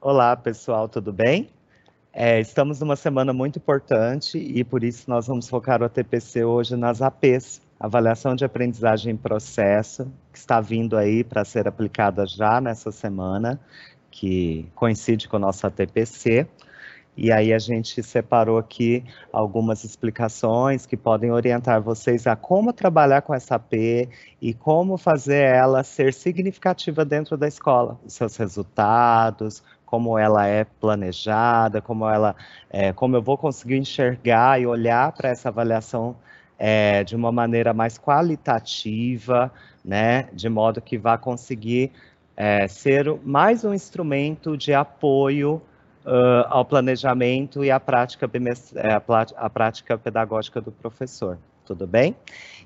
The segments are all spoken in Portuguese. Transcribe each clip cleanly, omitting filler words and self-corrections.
Olá, pessoal, tudo bem? Estamos numa semana muito importante e por isso nós vamos focar o ATPC hoje nas APs, Avaliação de Aprendizagem em Processo, que está vindo aí para ser aplicada já nessa semana, que coincide com o nosso ATPC. E aí a gente separou aqui algumas explicações que podem orientar vocês a como trabalhar com essa AP e como fazer ela ser significativa dentro da escola, os seus resultados, como ela é planejada, como eu vou conseguir enxergar e olhar para essa avaliação de uma maneira mais qualitativa, né, de modo que vá conseguir ser mais um instrumento de apoio ao planejamento e à prática, a prática pedagógica do professor. Tudo bem?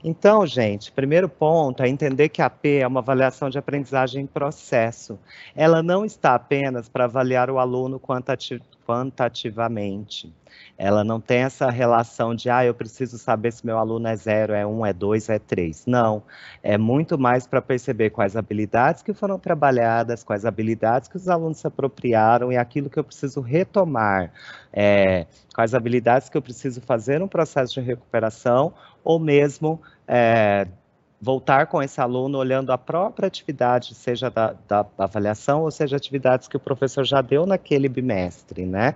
Então, gente, primeiro ponto é entender que a AP é uma avaliação de aprendizagem em processo. Ela não está apenas para avaliar o aluno quantitativamente. Ela não tem essa relação de, eu preciso saber se meu aluno é 0, é 1, é 2, é 3. Não, é muito mais para perceber quais habilidades que foram trabalhadas, quais habilidades que os alunos se apropriaram e aquilo que eu preciso retomar, quais habilidades que eu preciso fazer um processo de recuperação ou mesmo voltar com esse aluno olhando a própria atividade, seja da avaliação ou seja atividades que o professor já deu naquele bimestre, né?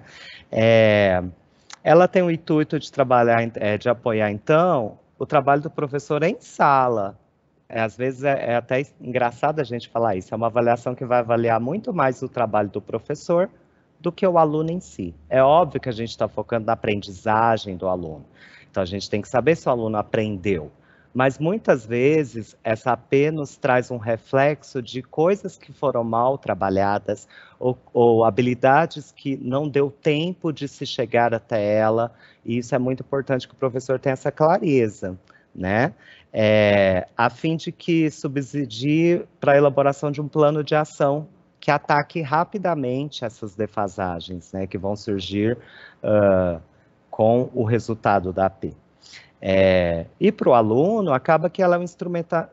Ela tem o intuito de trabalhar, de apoiar, então, o trabalho do professor em sala. Às vezes é até engraçado a gente falar isso, é uma avaliação que vai avaliar muito mais o trabalho do professor do que o aluno em si. É óbvio que a gente está focando na aprendizagem do aluno, então a gente tem que saber se o aluno aprendeu. Mas muitas vezes essa AP nos traz um reflexo de coisas que foram mal trabalhadas ou habilidades que não deu tempo de se chegar até ela, e isso é muito importante que o professor tenha essa clareza, né? A fim de que subsidie para a elaboração de um plano de ação que ataque rapidamente essas defasagens, né, que vão surgir com o resultado da AP. E para o aluno, acaba que ela é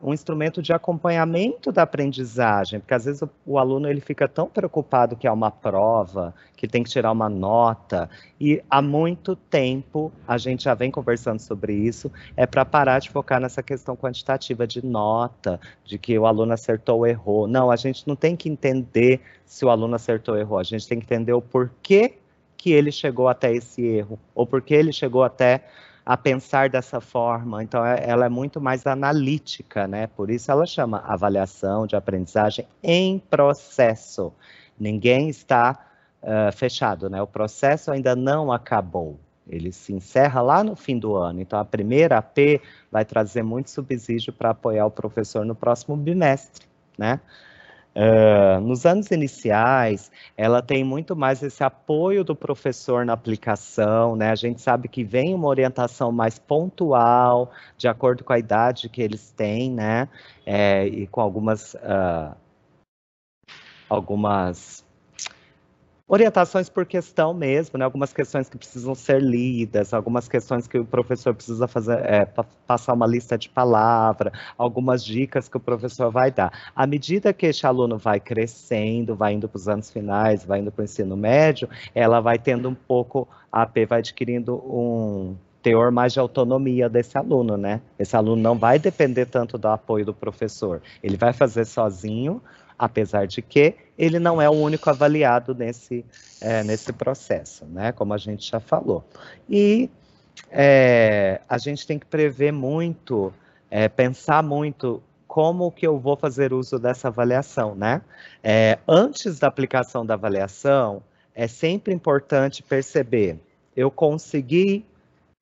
um instrumento de acompanhamento da aprendizagem, porque às vezes o aluno ele fica tão preocupado que é uma prova, que tem que tirar uma nota, e há muito tempo a gente já vem conversando sobre isso, para parar de focar nessa questão quantitativa de nota, de que o aluno acertou ou errou. Não, a gente não tem que entender se o aluno acertou ou errou, a gente tem que entender o porquê que ele chegou até esse erro, ou porquê ele chegou até a pensar dessa forma. Então, ela é muito mais analítica, né? Por isso ela chama avaliação de aprendizagem em processo. Ninguém está fechado, né? O processo ainda não acabou. Ele se encerra lá no fim do ano. Então, a primeira AP vai trazer muito subsídio para apoiar o professor no próximo bimestre, né? Nos anos iniciais, ela tem muito mais esse apoio do professor na aplicação, né? A gente sabe que vem uma orientação mais pontual, de acordo com a idade que eles têm, né? E com algumas orientações por questão mesmo, né? Algumas questões que precisam ser lidas, algumas questões que o professor precisa fazer, passar uma lista de palavras, algumas dicas que o professor vai dar. À medida que este aluno vai crescendo, vai indo para os anos finais, vai indo para o ensino médio, ela vai tendo um pouco, a AP vai adquirindo um teor mais de autonomia desse aluno, né? Esse aluno não vai depender tanto do apoio do professor, ele vai fazer sozinho, apesar de que ele não é o único avaliado nesse processo, né? Como a gente já falou. E a gente tem que prever muito, pensar muito como que eu vou fazer uso dessa avaliação, né? Antes da aplicação da avaliação, é sempre importante perceber, eu consegui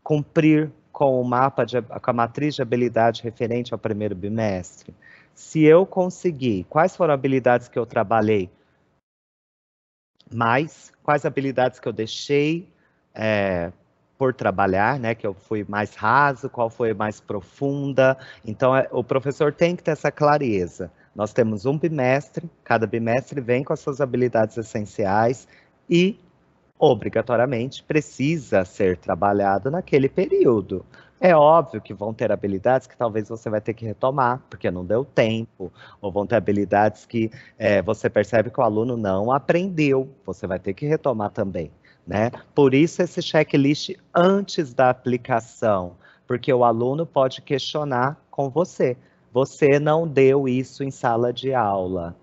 cumprir com o mapa, com a matriz de habilidade referente ao primeiro bimestre? Se eu conseguir, quais foram as habilidades que eu trabalhei mais? Quais habilidades que eu deixei por trabalhar, né? Que eu fui mais raso, qual foi mais profunda? Então, o professor tem que ter essa clareza. Nós temos um bimestre, cada bimestre vem com as suas habilidades essenciais e obrigatoriamente precisa ser trabalhado naquele período. É óbvio que vão ter habilidades que talvez você vai ter que retomar, porque não deu tempo, ou vão ter habilidades que você percebe que o aluno não aprendeu, você vai ter que retomar também, né? Por isso esse checklist antes da aplicação, porque o aluno pode questionar com você. Você não deu isso em sala de aula,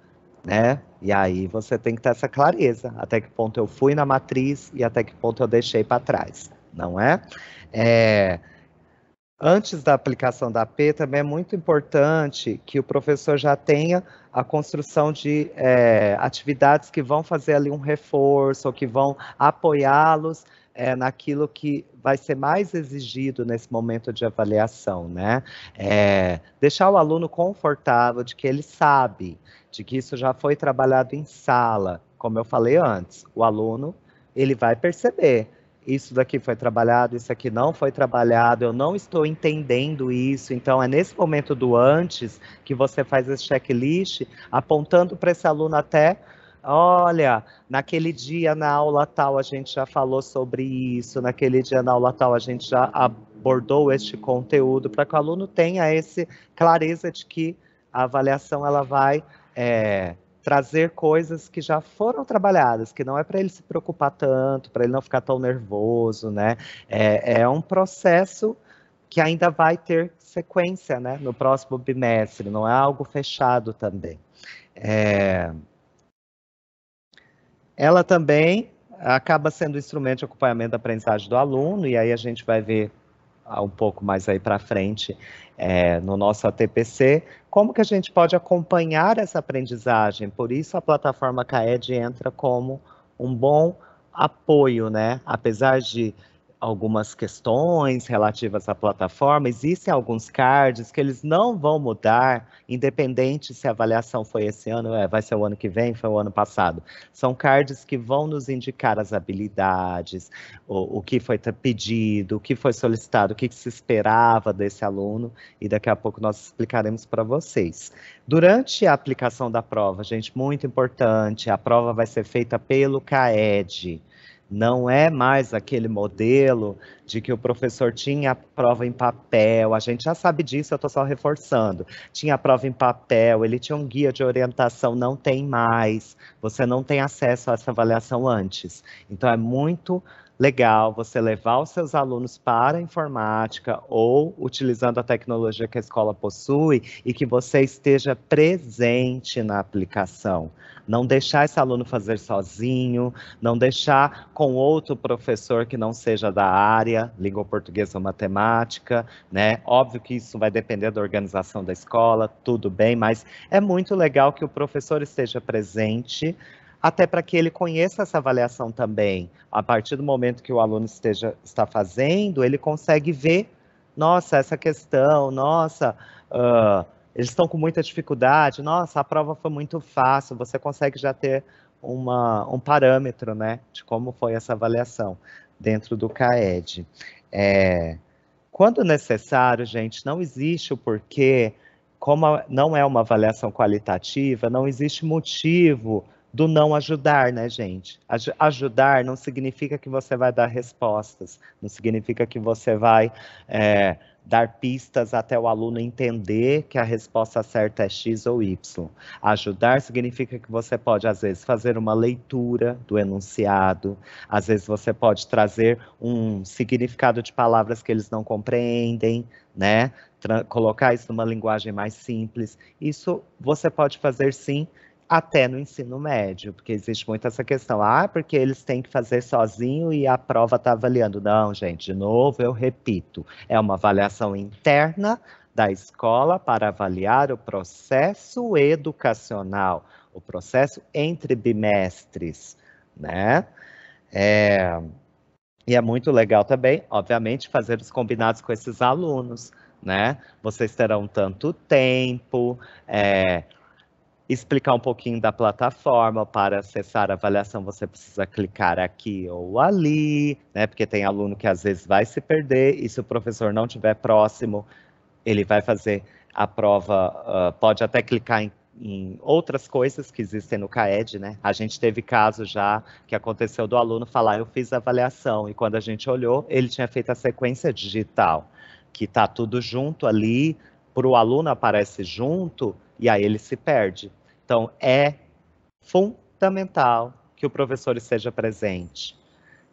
né? E aí você tem que ter essa clareza, até que ponto eu fui na matriz e até que ponto eu deixei para trás, não é? É, Antes da aplicação da AP, também é muito importante que o professor já tenha a construção de atividades que vão fazer ali um reforço, ou que vão apoiá-los naquilo que vai ser mais exigido nesse momento de avaliação, né? Deixar o aluno confortável de que ele sabe, de que isso já foi trabalhado em sala. Como eu falei antes, o aluno ele vai perceber isso daqui foi trabalhado, isso aqui não foi trabalhado, eu não estou entendendo isso. Então, é nesse momento do antes que você faz esse checklist, apontando para esse aluno até, olha, naquele dia na aula tal a gente já falou sobre isso, naquele dia na aula tal a gente já abordou este conteúdo, para que o aluno tenha essa clareza de que a avaliação ela vai trazer coisas que já foram trabalhadas, que não é para ele se preocupar tanto, para ele não ficar tão nervoso, né? É um processo que ainda vai ter sequência, né? No próximo bimestre, não é algo fechado também. Ela também acaba sendo instrumento de acompanhamento da aprendizagem do aluno, e aí a gente vai ver um pouco mais aí para frente no nosso ATPC, como que a gente pode acompanhar essa aprendizagem. Por isso a plataforma CAED entra como um bom apoio, né? Apesar de algumas questões relativas à plataforma, existem alguns cards que eles não vão mudar, independente se a avaliação foi esse ano, vai ser o ano que vem, foi o ano passado. São cards que vão nos indicar as habilidades, o que foi pedido, o que foi solicitado, o que se esperava desse aluno, e daqui a pouco nós explicaremos para vocês. Durante a aplicação da prova, gente, muito importante, a prova vai ser feita pelo CAED. Não é mais aquele modelo de que o professor tinha a prova em papel, a gente já sabe disso, eu estou só reforçando. Tinha a prova em papel, ele tinha um guia de orientação, não tem mais. Você não tem acesso a essa avaliação antes. Então é muito legal você levar os seus alunos para a informática ou utilizando a tecnologia que a escola possui e que você esteja presente na aplicação. Não deixar esse aluno fazer sozinho, não deixar com outro professor que não seja da área, língua portuguesa ou matemática, né? Óbvio que isso vai depender da organização da escola, tudo bem, mas é muito legal que o professor esteja presente, até para que ele conheça essa avaliação também. A partir do momento que o aluno está fazendo, ele consegue ver, nossa, essa questão, nossa, eles estão com muita dificuldade, nossa, a prova foi muito fácil, você consegue já ter um parâmetro, né, de como foi essa avaliação dentro do CAED. Quando necessário, gente, não existe o porquê, como não é uma avaliação qualitativa, não existe motivo do não ajudar, né, gente? Ajudar não significa que você vai dar respostas, não significa que você vai dar pistas até o aluno entender que a resposta certa é X ou Y. Ajudar significa que você pode, às vezes, fazer uma leitura do enunciado, às vezes você pode trazer um significado de palavras que eles não compreendem, né? Colocar isso numa linguagem mais simples. Isso você pode fazer sim, até no ensino médio, porque existe muito essa questão, porque eles têm que fazer sozinho e a prova está avaliando. Não, gente, de novo, eu repito, é uma avaliação interna da escola para avaliar o processo educacional, o processo entre bimestres, né? E é muito legal também, obviamente, fazer os combinados com esses alunos, né? Vocês terão tanto tempo, explicar um pouquinho da plataforma. Para acessar a avaliação, você precisa clicar aqui ou ali, né? Porque tem aluno que às vezes vai se perder, e se o professor não estiver próximo, ele vai fazer a prova, pode até clicar em outras coisas que existem no CAED, né? A gente teve caso já que aconteceu do aluno falar, eu fiz a avaliação, e quando a gente olhou, ele tinha feito a sequência digital. que está tudo junto ali, para o aluno aparece junto, e aí ele se perde. Então, é fundamental que o professor esteja presente.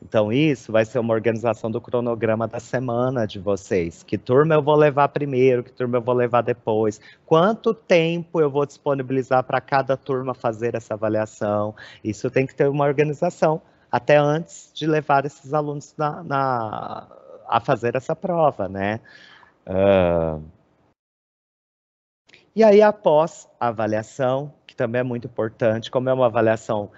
Então, isso vai ser uma organização do cronograma da semana de vocês. Que turma eu vou levar primeiro, que turma eu vou levar depois. Quanto tempo eu vou disponibilizar para cada turma fazer essa avaliação. Isso tem que ter uma organização, até antes de levar esses alunos a fazer essa prova, né? E aí, após a avaliação, que também é muito importante, como é uma avaliação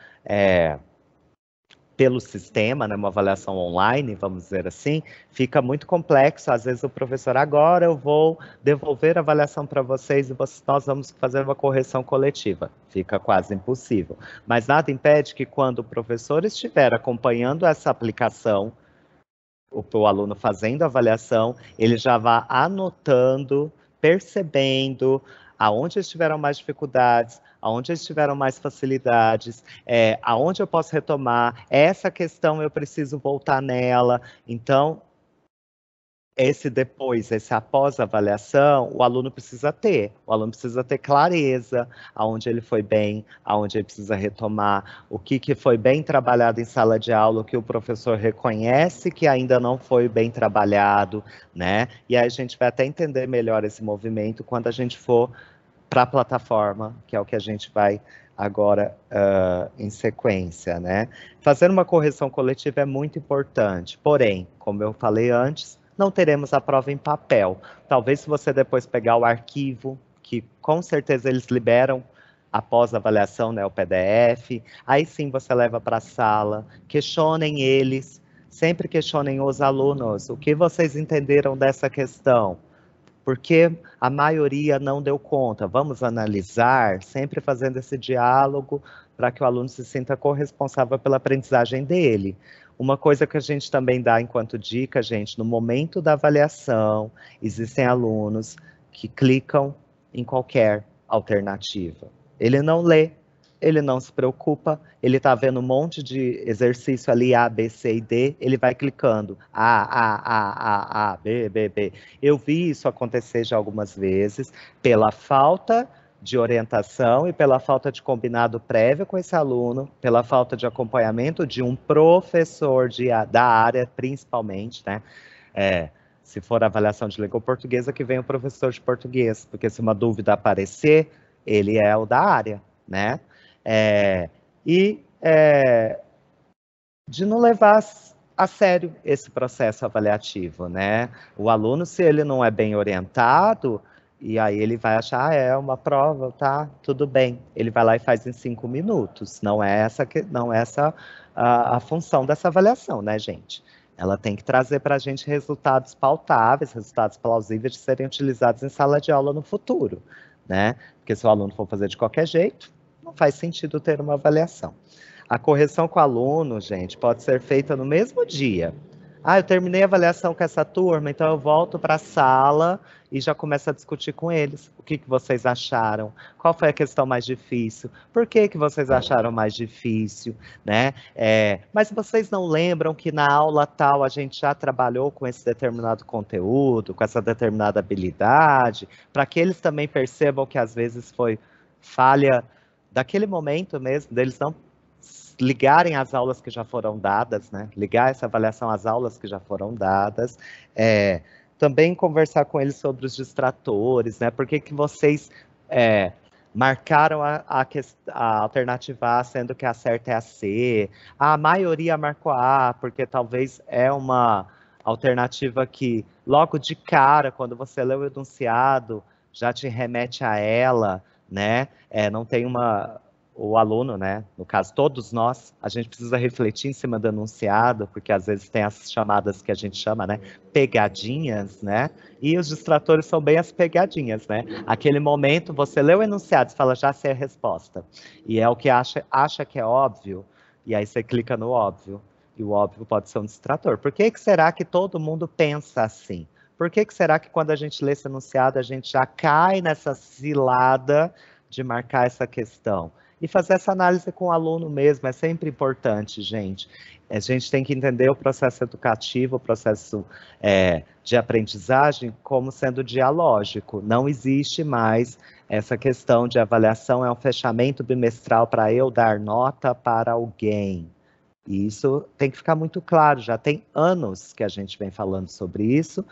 pelo sistema, né, uma avaliação online, vamos dizer assim, fica muito complexo. Às vezes o professor, agora eu vou devolver a avaliação para vocês e nós vamos fazer uma correção coletiva. Fica quase impossível. Mas nada impede que quando o professor estiver acompanhando essa aplicação, o aluno fazendo a avaliação, ele já vá anotando, percebendo aonde estiveram mais dificuldades, aonde estiveram mais facilidades, aonde eu posso retomar, essa questão eu preciso voltar nela. Então, esse após avaliação, o aluno precisa ter. O aluno precisa ter clareza aonde ele foi bem, aonde ele precisa retomar, o que foi bem trabalhado em sala de aula, o que o professor reconhece que ainda não foi bem trabalhado, né? E aí a gente vai até entender melhor esse movimento quando a gente for para a plataforma, que é o que a gente vai agora em sequência, né? Fazer uma correção coletiva é muito importante, porém, como eu falei antes, não teremos a prova em papel. Talvez se você depois pegar o arquivo, que com certeza eles liberam após a avaliação, né, o PDF, aí sim você leva para a sala, questionem eles, sempre questionem os alunos, o que vocês entenderam dessa questão? Porque a maioria não deu conta. Vamos analisar, sempre fazendo esse diálogo para que o aluno se sinta corresponsável pela aprendizagem dele. Uma coisa que a gente também dá enquanto dica, gente, no momento da avaliação, existem alunos que clicam em qualquer alternativa. Ele não lê, ele não se preocupa, ele está vendo um monte de exercício ali, A, B, C e D, ele vai clicando, A, B, B, B. Eu vi isso acontecer já algumas vezes, pela falta de orientação e pela falta de combinado prévio com esse aluno, pela falta de acompanhamento de um professor da área, principalmente, né? Se for avaliação de língua portuguesa, que vem o professor de português, porque se uma dúvida aparecer, ele é o da área, né? De não levar a sério esse processo avaliativo, né? O aluno, se ele não é bem orientado, e aí ele vai achar, é uma prova, tá? Tudo bem. Ele vai lá e faz em 5 minutos. Não é essa a função dessa avaliação, né, gente? Ela tem que trazer para a gente resultados pautáveis, resultados plausíveis de serem utilizados em sala de aula no futuro, né? Porque se o aluno for fazer de qualquer jeito, não faz sentido ter uma avaliação. A correção com o aluno, gente, pode ser feita no mesmo dia. Eu terminei a avaliação com essa turma, então eu volto para a sala e já começo a discutir com eles. O que vocês acharam? Qual foi a questão mais difícil? Por que vocês acharam mais difícil? Né? Mas vocês não lembram que na aula tal a gente já trabalhou com esse determinado conteúdo, com essa determinada habilidade, para que eles também percebam que às vezes foi falha daquele momento mesmo, deles não ligarem as aulas que já foram dadas, né? Ligar essa avaliação às aulas que já foram dadas. Também conversar com eles sobre os distratores, né? Por que vocês marcaram a alternativa A, sendo que a certa é a C? A maioria marcou a A, porque talvez é uma alternativa que, logo de cara, quando você lê o enunciado, já te remete a ela, né? Não tem o aluno, né? No caso, todos nós, a gente precisa refletir em cima do enunciado, porque às vezes tem as chamadas que a gente chama, né? Pegadinhas, né? E os distratores são bem as pegadinhas, né? Aquele momento, você lê o enunciado e fala, já sei a resposta. E é o que acha que é óbvio, e aí você clica no óbvio. E o óbvio pode ser um distrator. Por que será que todo mundo pensa assim? Por que será que quando a gente lê esse enunciado, a gente já cai nessa cilada de marcar essa questão? e fazer essa análise com o aluno mesmo, é sempre importante, gente. A gente tem que entender o processo educativo, o processo de aprendizagem como sendo dialógico. Não existe mais essa questão de avaliação, é um fechamento bimestral para eu dar nota para alguém. E isso tem que ficar muito claro, já tem anos que a gente vem falando sobre isso,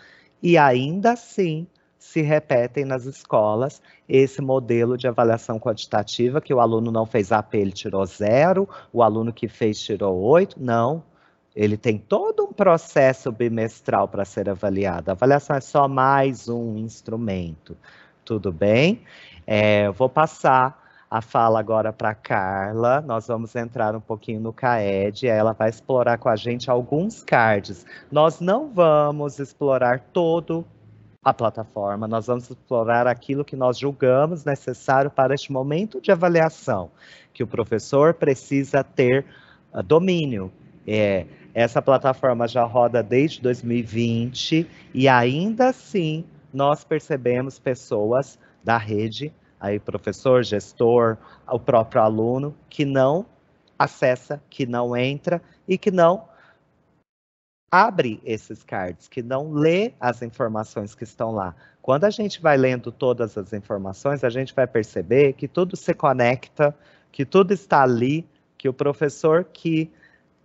e ainda assim se repetem nas escolas esse modelo de avaliação quantitativa, que o aluno não fez AP, ele tirou 0, o aluno que fez tirou 8, não. Ele tem todo um processo bimestral para ser avaliado. A avaliação é só mais um instrumento. Tudo bem? Eu vou passar a fala agora para a Carla. Nós vamos entrar um pouquinho no CAED, ela vai explorar com a gente alguns cards. Nós não vamos explorar todo a plataforma, nós vamos explorar aquilo que nós julgamos necessário para este momento de avaliação, que o professor precisa ter domínio. Essa plataforma já roda desde 2020 e ainda assim nós percebemos pessoas da rede, aí professor, gestor, o próprio aluno, que não acessa, que não entra e que não abre esses cards, que não lê as informações que estão lá. Quando a gente vai lendo todas as informações, a gente vai perceber que tudo se conecta, que tudo está ali, que o professor que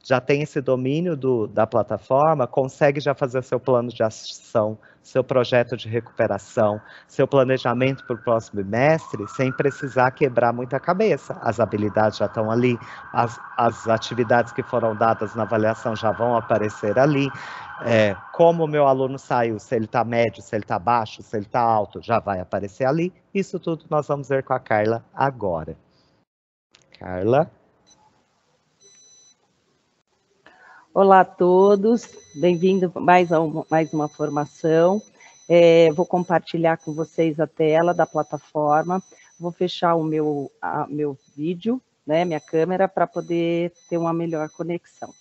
já tem esse domínio da plataforma, consegue já fazer seu plano de ação, seu projeto de recuperação, seu planejamento para o próximo bimestre, sem precisar quebrar muita cabeça. As habilidades já estão ali, as atividades que foram dadas na avaliação já vão aparecer ali. Como o meu aluno saiu, se ele está médio, se ele está baixo, se ele está alto, já vai aparecer ali. Isso tudo nós vamos ver com a Carla agora. Carla? Olá a todos, bem-vindo mais uma formação. Vou compartilhar com vocês a tela da plataforma, vou fechar o meu vídeo, né, minha câmera, para poder ter uma melhor conexão.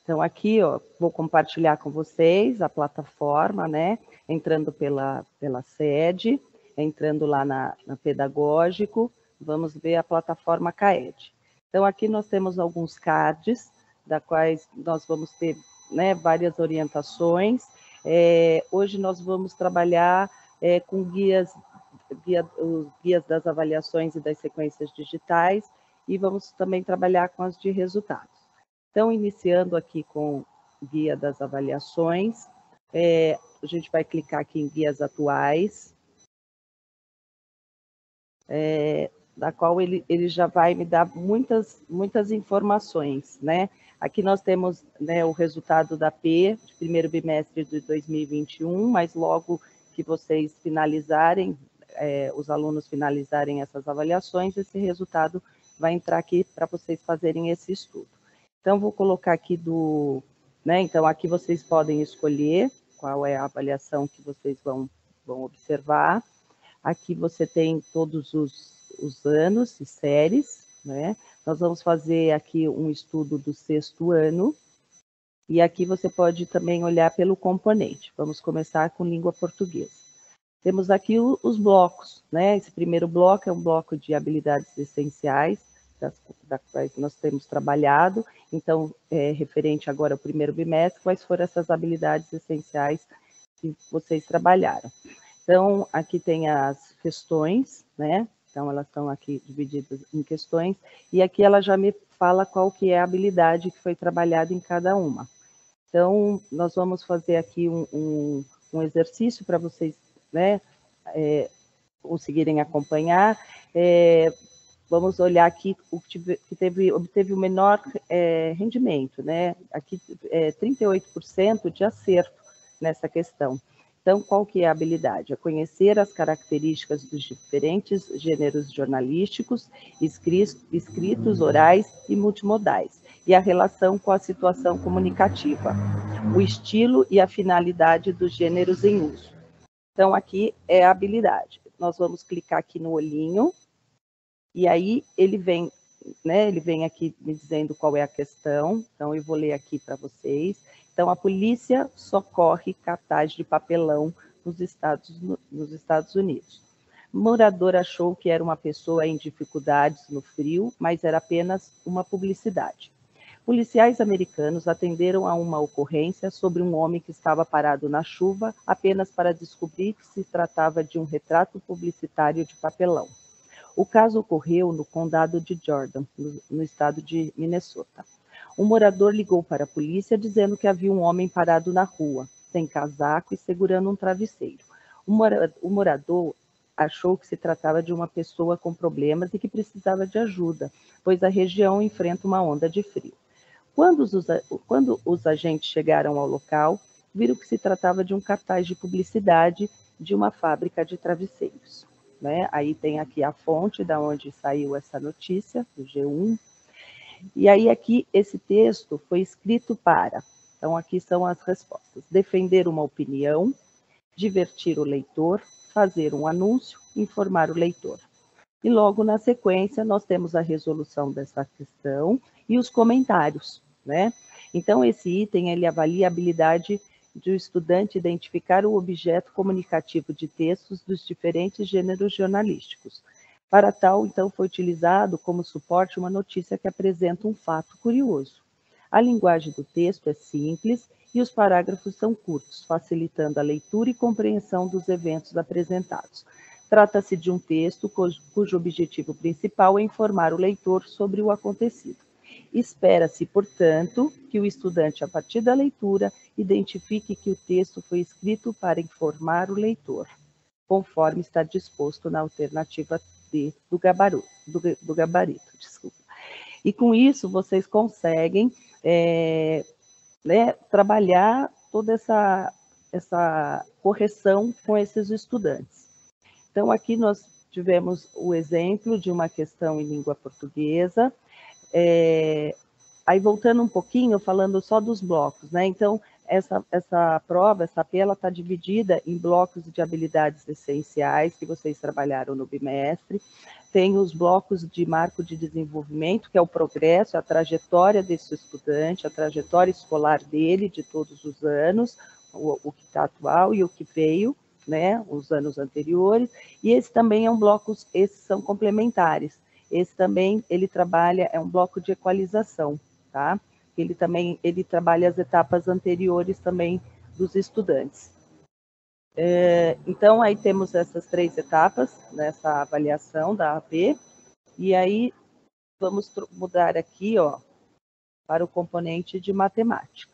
Então, aqui, ó, vou compartilhar com vocês a plataforma, né? Entrando pela sede, entrando lá na Pedagógico, vamos ver a plataforma CAED. Então, aqui nós temos alguns cards, da quais nós vamos ter, né, várias orientações. Hoje nós vamos trabalhar com os guias das avaliações e das sequências digitais, e vamos também trabalhar com as de resultados. Então, iniciando aqui com o guia das avaliações, a gente vai clicar aqui em guias atuais, da qual ele já vai me dar muitas informações, né? Aqui nós temos, né, o resultado da P, de primeiro bimestre de 2021, mas logo que vocês finalizarem, os alunos finalizarem essas avaliações, esse resultado vai entrar aqui para vocês fazerem esse estudo. Então, vou colocar aqui né, então aqui vocês podem escolher qual é a avaliação que vocês vão observar. Aqui você tem todos os anos e séries, né? Nós vamos fazer aqui um estudo do 6º ano, e aqui você pode também olhar pelo componente. Vamos começar com língua portuguesa. Temos aqui os blocos, né? Esse primeiro bloco é um bloco de habilidades essenciais, das quais nós temos trabalhado. Então, referente agora ao primeiro bimestre, quais foram essas habilidades essenciais que vocês trabalharam. Então, aqui tem as questões, né? Então, elas estão aqui divididas em questões, e aqui ela já me fala qual que é a habilidade que foi trabalhada em cada uma. Então, nós vamos fazer aqui um exercício para vocês, né, conseguirem acompanhar. Vamos olhar aqui o que obteve o menor rendimento, né? Aqui 38% de acerto nessa questão. Então, qual que é a habilidade? É conhecer as características dos diferentes gêneros jornalísticos, escritos, orais e multimodais, e a relação com a situação comunicativa, o estilo e a finalidade dos gêneros em uso. Então, aqui é a habilidade. Nós vamos clicar aqui no olhinho, e aí ele vem, né, ele vem aqui me dizendo qual é a questão, então eu vou ler aqui para vocês. Então, a polícia socorre cartaz de papelão nos Estados Unidos. O morador achou que era uma pessoa em dificuldades no frio, mas era apenas uma publicidade. Policiais americanos atenderam a uma ocorrência sobre um homem que estava parado na chuva apenas para descobrir que se tratava de um retrato publicitário de papelão. O caso ocorreu no condado de Jordan, no estado de Minnesota. Um morador ligou para a polícia dizendo que havia um homem parado na rua, sem casaco e segurando um travesseiro. O morador achou que se tratava de uma pessoa com problemas e que precisava de ajuda, pois a região enfrenta uma onda de frio. Quando os agentes chegaram ao local, viram que se tratava de um cartaz de publicidade de uma fábrica de travesseiros. Né? Aí tem aqui a fonte da onde saiu essa notícia, do G1. E aí aqui esse texto foi escrito para, então aqui são as respostas: defender uma opinião, divertir o leitor, fazer um anúncio, informar o leitor. E logo na sequência nós temos a resolução dessa questão e os comentários, né? Então esse item ele avalia a habilidade do estudante identificar o objeto comunicativo de textos dos diferentes gêneros jornalísticos. Para tal, então, foi utilizado como suporte uma notícia que apresenta um fato curioso. A linguagem do texto é simples e os parágrafos são curtos, facilitando a leitura e compreensão dos eventos apresentados. Trata-se de um texto cujo objetivo principal é informar o leitor sobre o acontecido. Espera-se, portanto, que o estudante, a partir da leitura, identifique que o texto foi escrito para informar o leitor, conforme está disposto na alternativa D do gabarito. Desculpa. E com isso, vocês conseguem trabalhar toda essa correção com esses estudantes. Então, aqui nós tivemos o exemplo de uma questão em língua portuguesa. Aí, voltando um pouquinho, falando só dos blocos, né? Então, essa prova, essa AP, ela está dividida em blocos de habilidades essenciais, que vocês trabalharam no bimestre. Tem os blocos de marco de desenvolvimento, que é o progresso, a trajetória desse estudante, a trajetória escolar dele, de todos os anos, o que está atual e o que veio, né, os anos anteriores. E esse também é um bloco, esses são complementares. Esse também, ele trabalha, é um bloco de equalização, tá? Ele trabalha as etapas anteriores também dos estudantes. Então, aí temos essas 3 etapas nessa avaliação da AP, e aí vamos mudar aqui, ó, para o componente de matemática.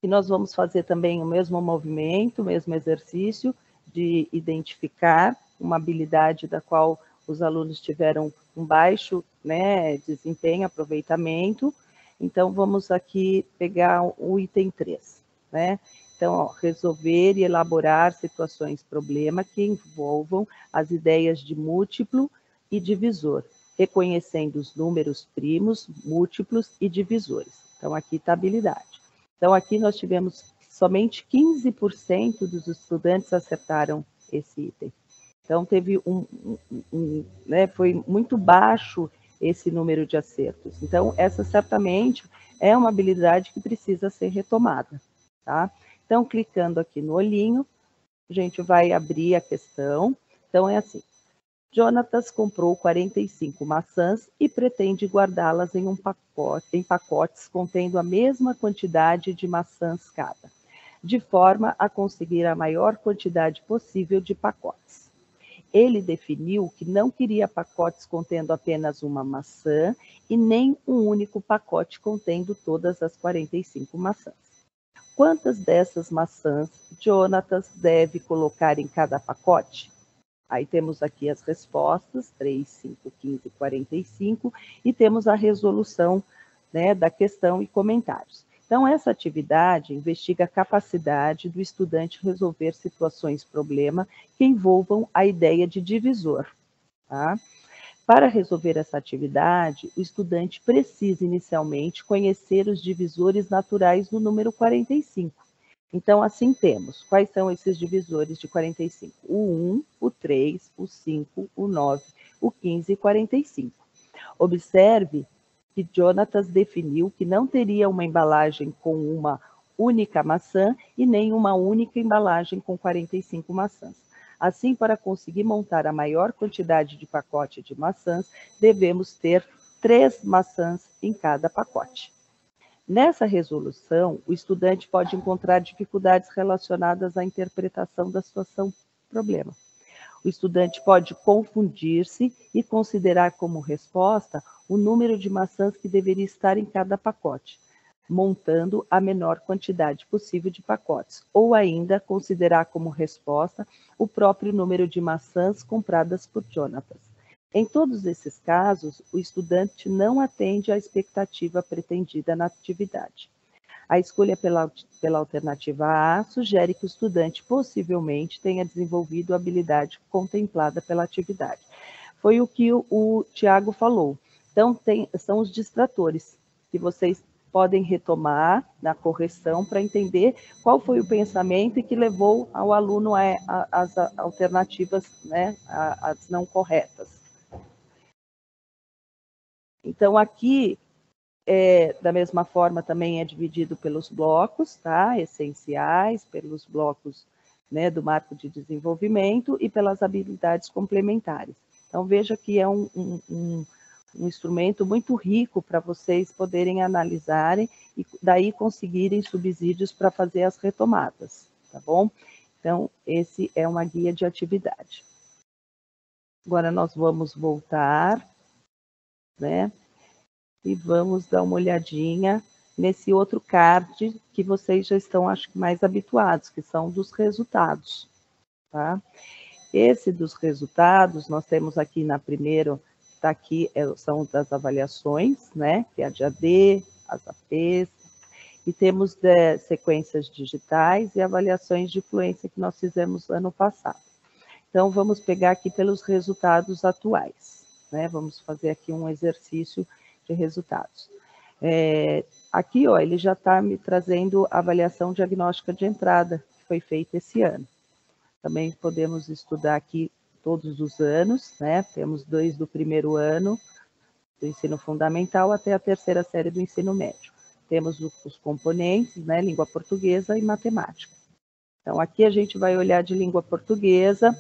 E nós vamos fazer também o mesmo movimento, o mesmo exercício de identificar uma habilidade da qual os alunos tiveram um baixo, né, desempenho, aproveitamento. Então, vamos aqui pegar o item 3, né? Então, ó, resolver e elaborar situações problema que envolvam as ideias de múltiplo e divisor, reconhecendo os números primos, múltiplos e divisores. Então, aqui está a habilidade. Então, aqui nós tivemos somente 15% dos estudantes acertaram esse item. Então, teve né, foi muito baixo esse número de acertos. Então, essa certamente é uma habilidade que precisa ser retomada, tá? Então, clicando aqui no olhinho, a gente vai abrir a questão. Então, é assim: Jonatas comprou 45 maçãs e pretende guardá-las em pacotes contendo a mesma quantidade de maçãs cada, de forma a conseguir a maior quantidade possível de pacotes. Ele definiu que não queria pacotes contendo apenas uma maçã e nem um único pacote contendo todas as 45 maçãs. Quantas dessas maçãs Jonatas deve colocar em cada pacote? Aí temos aqui as respostas, 3, 5, 15, 45, e temos a resolução, né, da questão e comentários. Então, essa atividade investiga a capacidade do estudante resolver situações problema que envolvam a ideia de divisor, tá? Para resolver essa atividade, o estudante precisa inicialmente conhecer os divisores naturais do número 45. Então, assim temos. Quais são esses divisores de 45? O 1, o 3, o 5, o 9, o 15 e 45. Observe que Jonatas definiu que não teria uma embalagem com uma única maçã e nem uma única embalagem com 45 maçãs. Assim, para conseguir montar a maior quantidade de pacote de maçãs, devemos ter 3 maçãs em cada pacote. Nessa resolução, o estudante pode encontrar dificuldades relacionadas à interpretação da situação problema. O estudante pode confundir-se e considerar como resposta o número de maçãs que deveria estar em cada pacote, montando a menor quantidade possível de pacotes, ou ainda considerar como resposta o próprio número de maçãs compradas por Jonatas. Em todos esses casos, o estudante não atende à expectativa pretendida na atividade. A escolha pela alternativa A sugere que o estudante possivelmente tenha desenvolvido a habilidade contemplada pela atividade. Foi o que o Tiago falou. Então, são os distratores, que vocês podem retomar na correção para entender qual foi o pensamento e que levou ao aluno às alternativas, né, às não corretas. Então, aqui, da mesma forma, também é dividido pelos blocos, tá? Essenciais, pelos blocos, né, do marco de desenvolvimento e pelas habilidades complementares. Então, veja que é um instrumento muito rico para vocês poderem analisarem e daí conseguirem subsídios para fazer as retomadas, tá bom? Então, esse é uma guia de atividade. Agora, nós vamos voltar, né? E vamos dar uma olhadinha nesse outro card que vocês já estão, acho que, mais habituados, que são dos resultados, tá? Esse dos resultados, nós temos aqui na primeira, está aqui, são das avaliações, né? Que é a de AD, as APs, e temos sequências digitais e avaliações de fluência que nós fizemos ano passado. Então, vamos pegar aqui pelos resultados atuais, né? Vamos fazer aqui um exercício de resultados. Aqui, ó, ele já está me trazendo a avaliação diagnóstica de entrada, que foi feita esse ano. Também podemos estudar aqui todos os anos, né? Temos 2 do primeiro ano do ensino fundamental até a 3ª série do ensino médio. Temos os componentes, né? Língua portuguesa e matemática. Então, aqui a gente vai olhar de língua portuguesa.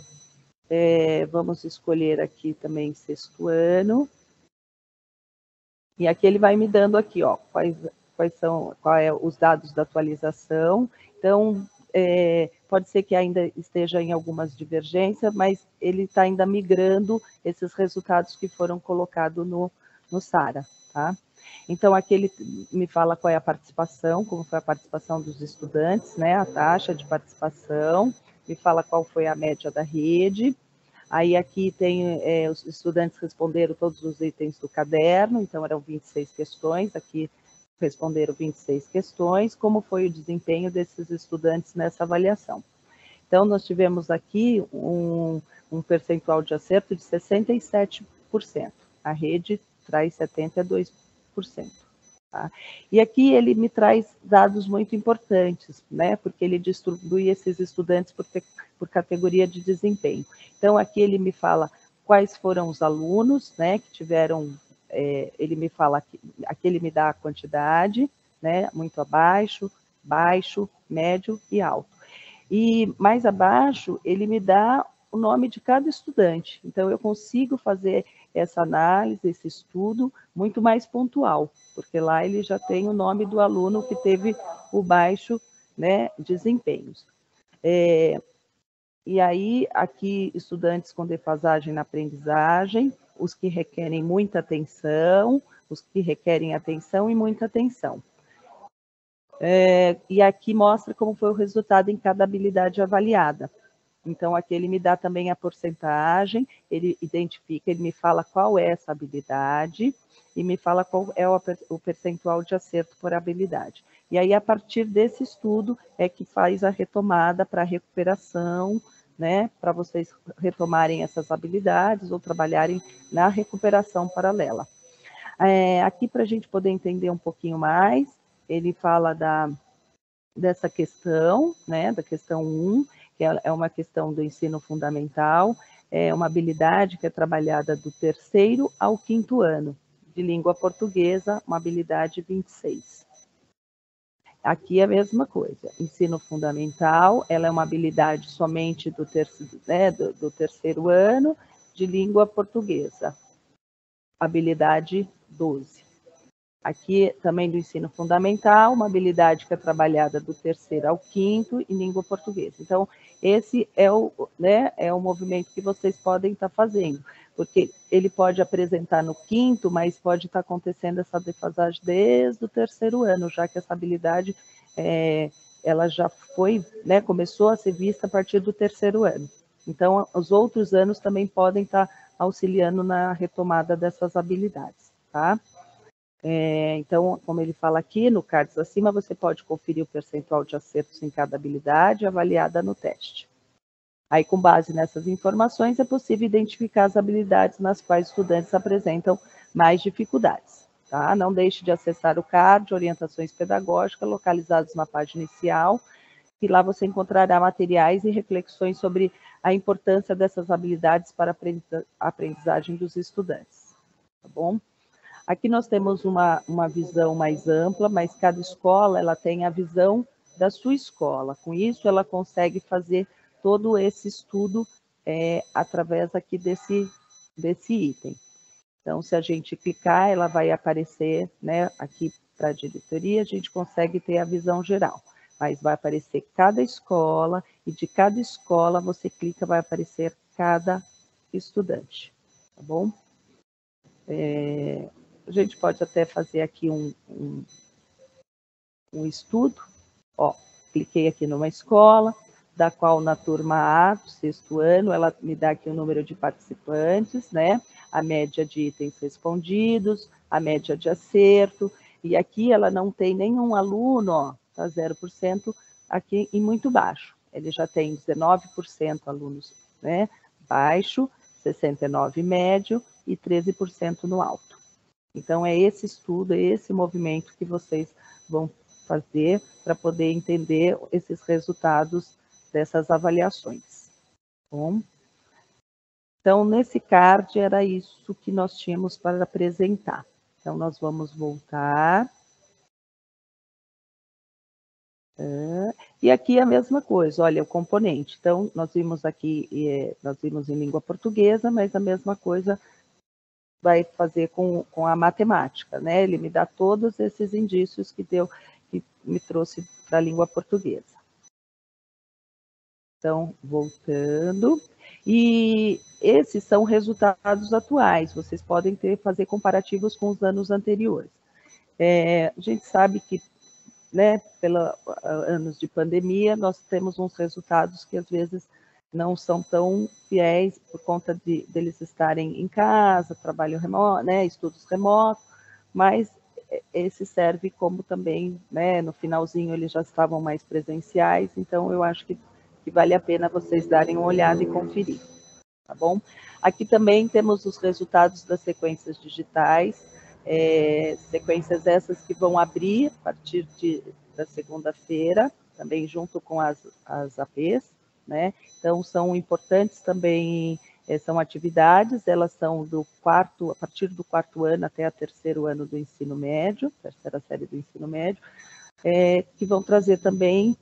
Vamos escolher aqui também 6º ano. E aqui ele vai me dando aqui, ó, quais são os dados da atualização. Então, pode ser que ainda esteja em algumas divergências, mas ele está ainda migrando esses resultados que foram colocados no SARA, tá? Então, aqui ele me fala qual é a participação, como foi a participação dos estudantes, né, a taxa de participação, me fala qual foi a média da rede. Aí aqui tem, os estudantes responderam todos os itens do caderno, então eram 26 questões, aqui responderam 26 questões, como foi o desempenho desses estudantes nessa avaliação. Então, nós tivemos aqui um percentual de acerto de 67%, a rede traz 72%. Tá? E aqui ele me traz dados muito importantes, né? Porque ele distribui esses estudantes por categoria de desempenho. Então, aqui ele me fala quais foram os alunos, né, que tiveram, ele me fala, aqui ele me dá a quantidade, né, muito abaixo, baixo, médio e alto. E mais abaixo, ele me dá o nome de cada estudante. Então, eu consigo fazer essa análise, esse estudo, muito mais pontual, porque lá ele já tem o nome do aluno que teve o baixo, né, desempenhos. E aí, aqui, estudantes com defasagem na aprendizagem, os que requerem muita atenção, os que requerem atenção e muita atenção. E aqui mostra como foi o resultado em cada habilidade avaliada. Então, aqui ele me dá também a porcentagem, ele identifica, ele me fala qual é essa habilidade e me fala qual é o percentual de acerto por habilidade. E aí, a partir desse estudo, é que faz a retomada para a recuperação, né, para vocês retomarem essas habilidades ou trabalharem na recuperação paralela. Aqui, para a gente poder entender um pouquinho mais, ele fala dessa questão, né, da questão 1, que é uma questão do ensino fundamental, é uma habilidade que é trabalhada do 3º ao 5º ano. de língua portuguesa, uma habilidade 26. Aqui é a mesma coisa, ensino fundamental, ela é uma habilidade somente do terceiro ano, de língua portuguesa, habilidade 12. Aqui também do ensino fundamental, uma habilidade que é trabalhada do terceiro ao quinto em língua portuguesa. Então, esse é o movimento que vocês podem estar fazendo, porque ele pode apresentar no quinto, mas pode estar acontecendo essa defasagem desde o terceiro ano, já que essa habilidade ela já foi, começou a ser vista a partir do terceiro ano. Então, os outros anos também podem estar auxiliando na retomada dessas habilidades, tá? Então, como ele fala aqui, no cards acima, você pode conferir o percentual de acertos em cada habilidade avaliada no teste. Aí, com base nessas informações, é possível identificar as habilidades nas quais os estudantes apresentam mais dificuldades. Tá? Não deixe de acessar o card, orientações pedagógicas, localizados na página inicial, e lá você encontrará materiais e reflexões sobre a importância dessas habilidades para a aprendizagem dos estudantes. Tá bom? Aqui nós temos uma visão mais ampla, mas cada escola ela tem a visão da sua escola. Com isso, ela consegue fazer todo esse estudo através aqui desse item. Então, se a gente clicar, ela vai aparecer, aqui para a diretoria, a gente consegue ter a visão geral. Mas vai aparecer cada escola, e de cada escola você clica, vai aparecer cada estudante, tá bom? A gente pode até fazer aqui um estudo. Ó, cliquei aqui numa escola, da qual na turma A, do sexto ano, ela me dá aqui o número de participantes, a média de itens respondidos, a média de acerto, e aqui ela não tem nenhum aluno, ó, tá 0% aqui e muito baixo. Ele já tem 19% alunos, baixo, 69% médio e 13% no alto. Então, é esse estudo, é esse movimento que vocês vão fazer para poder entender esses resultados dessas avaliações. Bom, então, nesse card, era isso que nós tínhamos para apresentar. Então, nós vamos voltar. E aqui a mesma coisa, olha, o componente. Então, nós vimos aqui, nós vimos em língua portuguesa, mas a mesma coisa vai fazer com a matemática, Ele me dá todos esses indícios que me trouxe para a língua portuguesa. Então, voltando. E esses são resultados atuais, vocês podem fazer comparativos com os anos anteriores. A gente sabe que, pelos anos de pandemia, nós temos uns resultados que às vezes não são tão fiéis por conta deles estarem em casa, trabalho remoto, estudos remotos, mas esse serve como também, no finalzinho eles já estavam mais presenciais, então eu acho que vale a pena vocês darem uma olhada e conferir, tá bom? Aqui também temos os resultados das sequências digitais, sequências essas que vão abrir a partir da segunda-feira, também junto com as APs, Então, são importantes também, são atividades, elas são a partir do quarto ano até o terceiro ano do ensino médio, terceira série do ensino médio, que vão trazer também,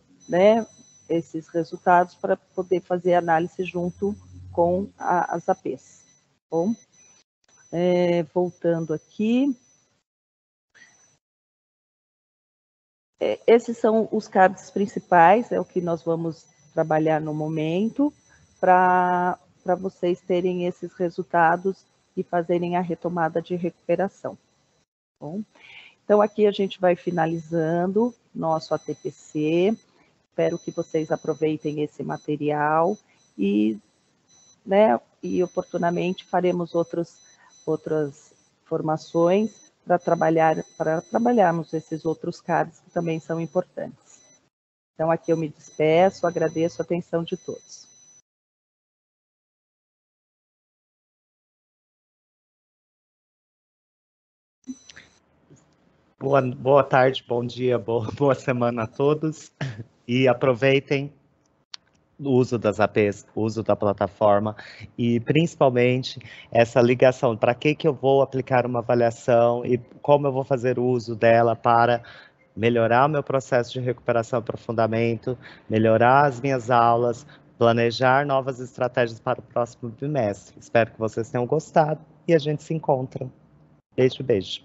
esses resultados para poder fazer análise junto com as APs. Bom, voltando aqui. Esses são os cards principais, é o que nós vamos trabalhar no momento, para vocês terem esses resultados e fazerem a retomada de recuperação. Bom, então, aqui a gente vai finalizando nosso ATPC. Espero que vocês aproveitem esse material e oportunamente faremos outras formações para trabalharmos esses outros cards que também são importantes. Então, aqui eu me despeço, agradeço a atenção de todos. Boa tarde, bom dia, boa semana a todos. E aproveitem o uso das APs, o uso da plataforma e principalmente essa ligação, para que eu vou aplicar uma avaliação e como eu vou fazer uso dela para melhorar o meu processo de recuperação e aprofundamento, melhorar as minhas aulas, planejar novas estratégias para o próximo bimestre. Espero que vocês tenham gostado e a gente se encontra. Beijo, beijo.